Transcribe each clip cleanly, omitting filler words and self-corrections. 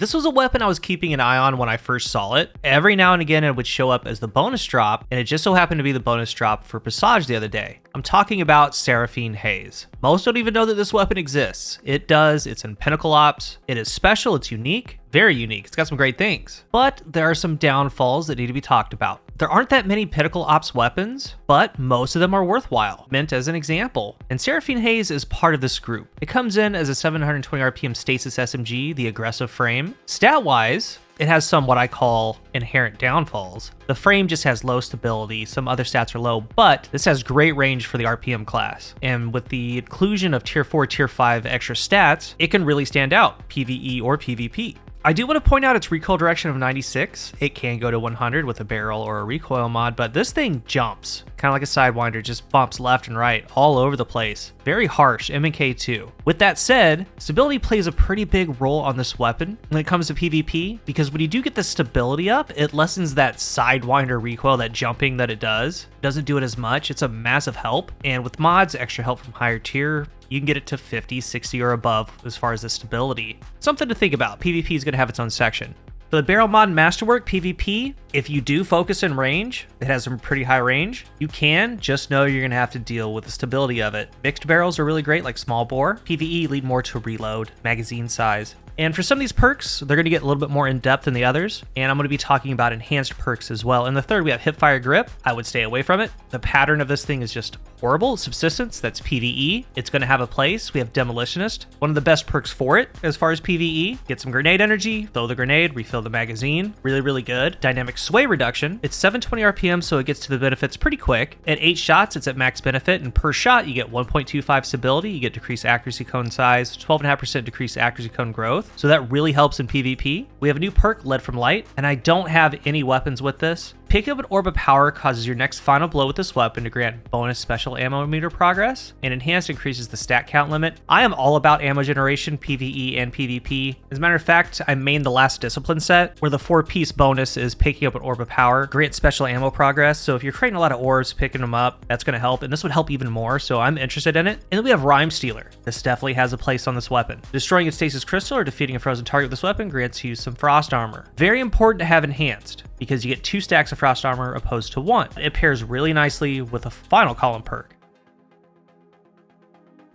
This was a weapon I was keeping an eye on when I first saw it. Every now and again it would show up as the bonus drop, and it just so happened to be the bonus drop for Passage the other day. I'm talking about Seraphine Haze. Most don't even know that this weapon exists. It does, it's in Pinnacle Ops, it is special, it's unique, very unique, it's got some great things. But there are some downfalls that need to be talked about. There aren't that many Pinnacle Ops weapons, but most of them are worthwhile, meant as an example. And Seraphine Haze is part of this group. It comes in as a 720 RPM Stasis SMG, the aggressive frame. Stat-wise, it has some what I call inherent downfalls. The frame just has low stability, some other stats are low, but this has great range for the RPM class. And with the inclusion of tier 4, tier 5 extra stats, it can really stand out, PvE or PvP. I do want to point out its recoil direction of 96. It can go to 100 with a barrel or a recoil mod, but this thing jumps. Kind of like a Sidewinder, just bumps left and right all over the place. Very harsh, M&K too. With that said, stability plays a pretty big role on this weapon when it comes to PvP, because when you do get the stability up, it lessens that Sidewinder recoil, that jumping that it does. Doesn't do it as much. It's a massive help, and with mods, extra help from higher tier, you can get it to 50, 60 or above as far as the stability. Something to think about. PvP is going to have its own section. For the barrel mod and masterwork PvP, if you do focus in range, it has some pretty high range, you can, just know you're going to have to deal with the stability of it. Mixed barrels are really great, like small bore. PvE lead more to reload, magazine size. And for some of these perks, they're going to get a little bit more in depth than the others, and I'm going to be talking about enhanced perks as well. In the third, we have Hipfire Grip. I would stay away from it. The pattern of this thing is just horrible. Subsistence, that's PvE. It's going to have a place. We have Demolitionist, one of the best perks for it as far as PvE. Get some grenade energy, throw the grenade, refill the magazine. Really, really good. Dynamic Sway Reduction. It's 720 RPM, so it gets to the benefits pretty quick. At 8 shots, it's at max benefit, and per shot, you get 1.25 stability. You get decreased accuracy cone size, 12.5% decreased accuracy cone growth. So that really helps in PvP. We have a new perk, Lead from Light, and I don't have any weapons with this. Picking up an Orb of Power causes your next final blow with this weapon to grant bonus special ammo meter progress, and enhanced increases the stat count limit. I am all about ammo generation, PvE and PvP. As a matter of fact, I mained the last discipline set, where the 4-piece bonus is picking up an Orb of Power, grant special ammo progress. So if you're creating a lot of orbs, picking them up, that's going to help, and this would help even more, so I'm interested in it. And then we have Rhyme Stealer. This definitely has a place on this weapon. Destroying a stasis crystal or defeating a frozen target with this weapon grants you some frost armor. Very important to have enhanced, because you get 2 stacks of frost armor opposed to 1. It pairs really nicely with a final column perk.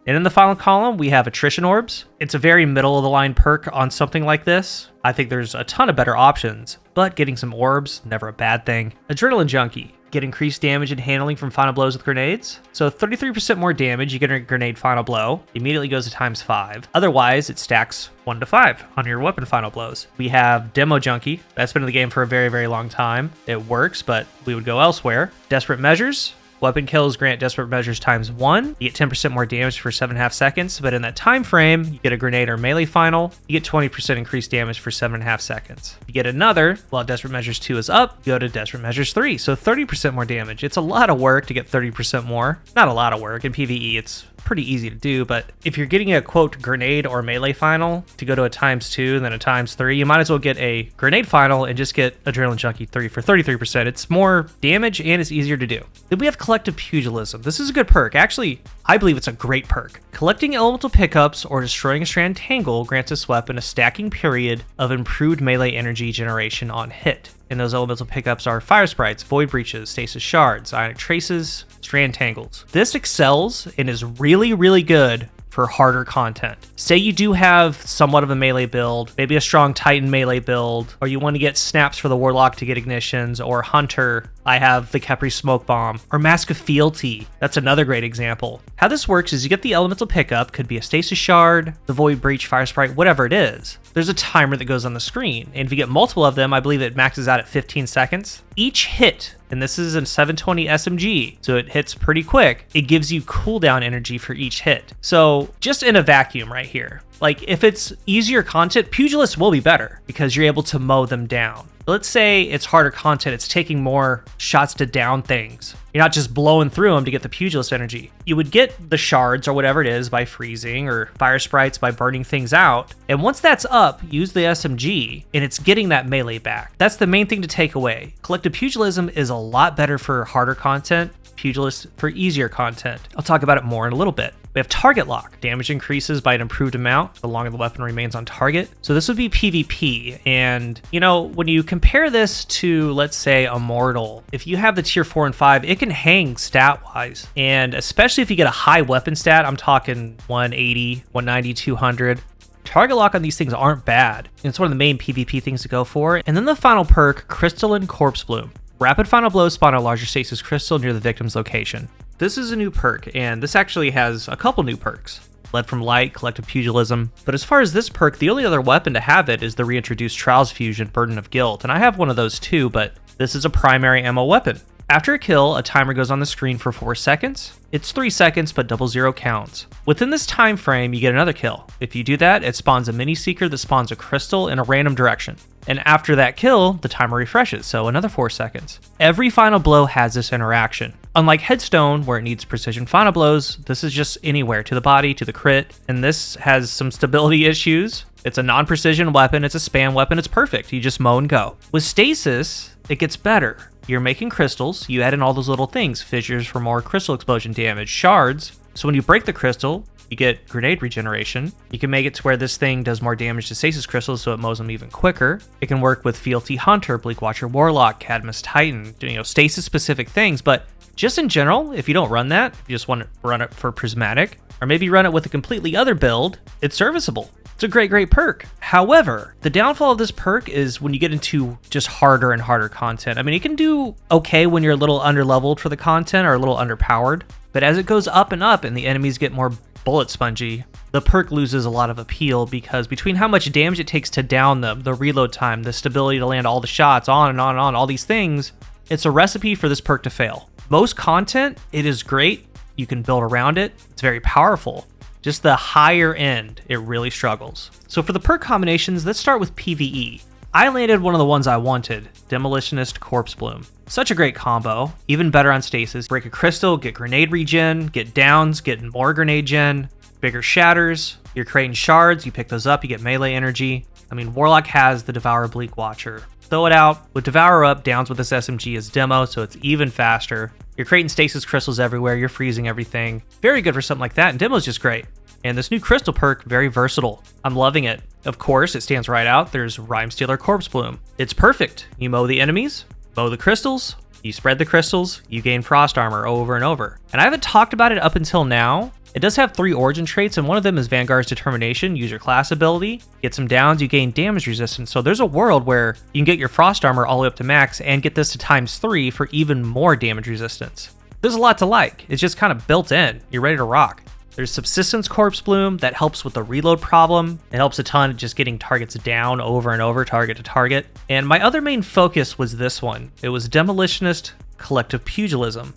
And in the final column, we have Attrition Orbs. It's a very middle of the line perk on something like this. I think there's a ton of better options, but getting some orbs, never a bad thing. Adrenaline Junkie. Get increased damage and handling from final blows with grenades. So 33% more damage, you get a grenade final blow, immediately goes to ×5. Otherwise, it stacks 1 to 5 on your weapon final blows. We have Demo Junkie. That's been in the game for a very, very long time. It works, but we would go elsewhere. Desperate Measures. Weapon kills grant Desperate Measures ×1. You get 10% more damage for 7.5 seconds, but in that time frame, you get a grenade or melee final. You get 20% increased damage for 7.5 seconds. You get another, while Desperate Measures 2 is up, you go to Desperate Measures 3, so 30% more damage. It's a lot of work to get 30% more. Not a lot of work. In PvE, it's pretty easy to do, but if you're getting a quote grenade or melee final to go to a ×2 and then a ×3, you might as well get a grenade final and just get Adrenaline Junkie 3 for 33%. It's more damage and it's easier to do. Then we have Collective Pugilism. This is a good perk. Actually, I believe it's a great perk. Collecting elemental pickups or destroying a strand tangle grants this weapon a stacking period of improved melee energy generation on hit. And those elemental pickups are Fire Sprites, Void Breaches, Stasis Shards, Ionic Traces, Strand Tangles. This excels and is really, really good for harder content. Say you do have somewhat of a melee build, maybe a strong Titan melee build, or you want to get snaps for the Warlock to get ignitions, or Hunter, I have the Khepri Smoke Bomb, or Mask of Fealty. That's another great example. How this works is you get the elemental pickup, could be a Stasis Shard, the Void Breach, Fire Sprite, whatever it is. There's a timer that goes on the screen, and if you get multiple of them, I believe it maxes out at 15 seconds. Each hit, and this is a 720 SMG, so it hits pretty quick, it gives you cooldown energy for each hit. So just in a vacuum right here, like if it's easier content, Pugilists will be better because you're able to mow them down. Let's say it's harder content, it's taking more shots to down things. You're not just blowing through them to get the Pugilist energy. You would get the shards or whatever it is by freezing, or Fire Sprites by burning things out. And once that's up, use the SMG and it's getting that melee back. That's the main thing to take away. Collective Pugilism is a lot better for harder content, Pugilist for easier content. I'll talk about it more in a little bit. We have target lock. Damage increases by an improved amount the longer the weapon remains on target. So this would be PvP. And, you know, when you compare this to, let's say, Immortal, if you have the tier 4 and 5, it can hang stat-wise. And especially if you get a high weapon stat, I'm talking 180, 190, 200. Target lock on these things aren't bad. And it's one of the main PvP things to go for. And then the final perk, Crystalline Corpse Bloom. Rapid final blows spawn a larger stasis crystal near the victim's location. This is a new perk, and this actually has a couple new perks. Lead from Light, Collective Pugilism. But as far as this perk, the only other weapon to have it is the reintroduced Trials Fusion, Burden of Guilt, and I have one of those too, but this is a primary ammo weapon. After a kill, a timer goes on the screen for 4 seconds. It's 3 seconds, but 00 counts. Within this time frame, you get another kill. If you do that, it spawns a mini seeker that spawns a crystal in a random direction. And after that kill, the timer refreshes, so another 4 seconds. Every final blow has this interaction. Unlike Headstone, where it needs precision final blows, this is just anywhere, to the body, to the crit, and this has some stability issues. It's a non-precision weapon, it's a spam weapon, it's perfect. You just mow and go. With Stasis, it gets better. You're making crystals, you add in all those little things, fissures for more crystal explosion damage, shards, so when you break the crystal, you get grenade regeneration. You can make it to where this thing does more damage to stasis crystals so it mows them even quicker. It can work with Fealty Hunter, Bleak Watcher Warlock, Cadmus Titan, you know, stasis specific things, but just in general, if you don't run that, you just want to run it for Prismatic, or maybe run it with a completely other build, it's serviceable. It's a great perk. However, the downfall of this perk is when you get into just harder and harder content. I mean, it can do okay when you're a little underleveled for the content or a little underpowered, but as it goes up and the enemies get more bullet spongy, the perk loses a lot of appeal because between how much damage it takes to down them, the reload time, the stability to land all the shots, on and on, all these things, it's a recipe for this perk to fail. Most content, it is great. You can build around it. It's very powerful. Just the higher end, it really struggles. So for the perk combinations, let's start with PvE. I landed one of the ones I wanted, Demolitionist Corpse Bloom. Such a great combo, even better on Stasis. Break a crystal, get grenade regen, get downs, get more grenade gen, bigger shatters. You're creating shards, you pick those up, you get melee energy. I mean, Warlock has the Devour Bleak Watcher. Throw it out, with Devour up, downs with this SMG is demo, so it's even faster. You're creating stasis crystals everywhere, you're freezing everything. Very good for something like that, and demo's just great. And this new crystal perk, very versatile. I'm loving it. Of course, it stands right out. There's Rhyme Stealer Corpse Bloom. It's perfect. You mow the enemies, mow the crystals, you spread the crystals, you gain frost armor over and over. And I haven't talked about it up until now. It does have 3 origin traits, and one of them is Vanguard's Determination, use your class ability. Get some downs, you gain damage resistance. So there's a world where you can get your frost armor all the way up to max and get this to ×3 for even more damage resistance. There's a lot to like. It's just kind of built in. You're ready to rock. There's Subsistence Corpse Bloom that helps with the reload problem. It helps a ton just getting targets down over and over, target to target. And my other main focus was this one. It was Demolitionist Collective Pugilism.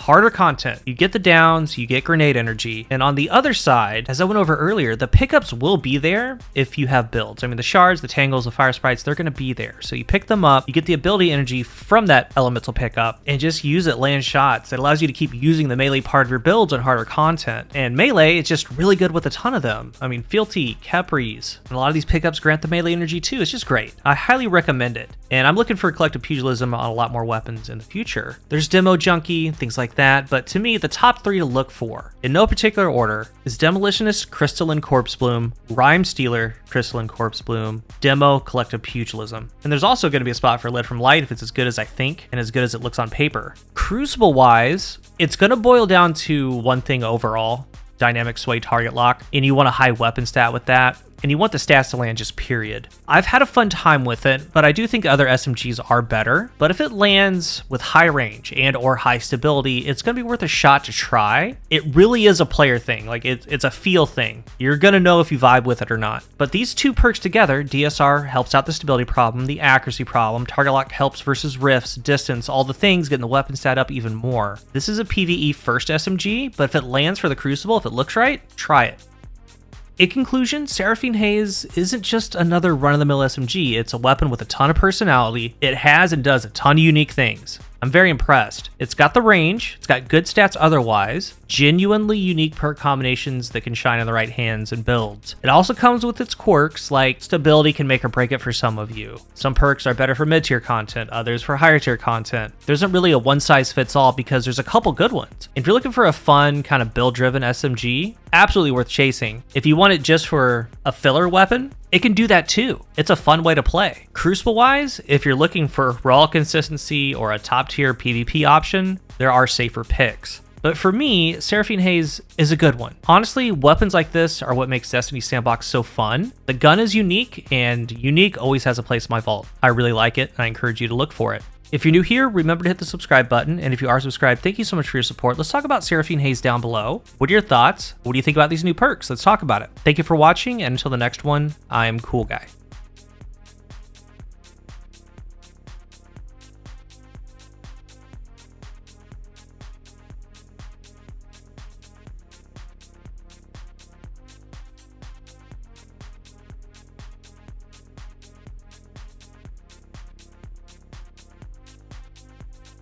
Harder content. You get the downs, you get grenade energy. And on the other side, as I went over earlier, the pickups will be there if you have builds. I mean, the shards, the tangles, the fire sprites, they're going to be there. So you pick them up, you get the ability energy from that elemental pickup, and just use it, land shots. It allows you to keep using the melee part of your builds on harder content. And melee, it's just really good with a ton of them. I mean, Fealty, Kepris, and a lot of these pickups grant the melee energy too. It's just great. I highly recommend it. And I'm looking for Collective Pugilism on a lot more weapons in the future. There's Demo Junkie, things like that, but to me, the top 3 to look for, in no particular order, is Demolitionist Crystalline Corpse Bloom, Rhyme Stealer Crystalline Corpse Bloom, Demo Collective Pugilism. And there's also going to be a spot for Lead from Light if it's as good as I think and as good as it looks on paper. Crucible-wise, it's going to boil down to one thing overall, Dynamic Sway Target Lock, and you want a high weapon stat with that. And you want the stats to land just period. I've had a fun time with it, but I do think other SMGs are better. But if it lands with high range and or high stability, it's going to be worth a shot to try. It really is a player thing. Like it's a feel thing. You're going to know if you vibe with it or not. But these 2 perks together, DSR helps out the stability problem, the accuracy problem, target lock helps versus rifts, distance, all the things, getting the weapon stat up even more. This is a PvE first SMG, but if it lands for the Crucible, if it looks right, try it. In conclusion, Seraphine Haze isn't just another run-of-the-mill SMG, it's a weapon with a ton of personality. It has and does a ton of unique things. I'm very impressed. It's got the range, it's got good stats otherwise, genuinely unique perk combinations that can shine in the right hands and builds. It also comes with its quirks, like stability can make or break it for some of you. Some perks are better for mid-tier content, others for higher tier content. There isn't really a one-size-fits-all because there's a couple good ones. If you're looking for a fun, kind of build-driven SMG, absolutely worth chasing. If you want it just for a filler weapon, it can do that too. It's a fun way to play. Crucible-wise, if you're looking for raw consistency or a top-tier PvP option, there are safer picks. But for me, Seraphine Haze is a good one. Honestly, weapons like this are what makes Destiny Sandbox so fun. The gun is unique, and unique always has a place in my vault. I really like it, and I encourage you to look for it. If you're new here, remember to hit the subscribe button, and if you are subscribed, thank you so much for your support. Let's talk about Seraphine Haze down below. What are your thoughts? What do you think about these new perks? Let's talk about it. Thank you for watching, and until the next one, I am CoolGuy.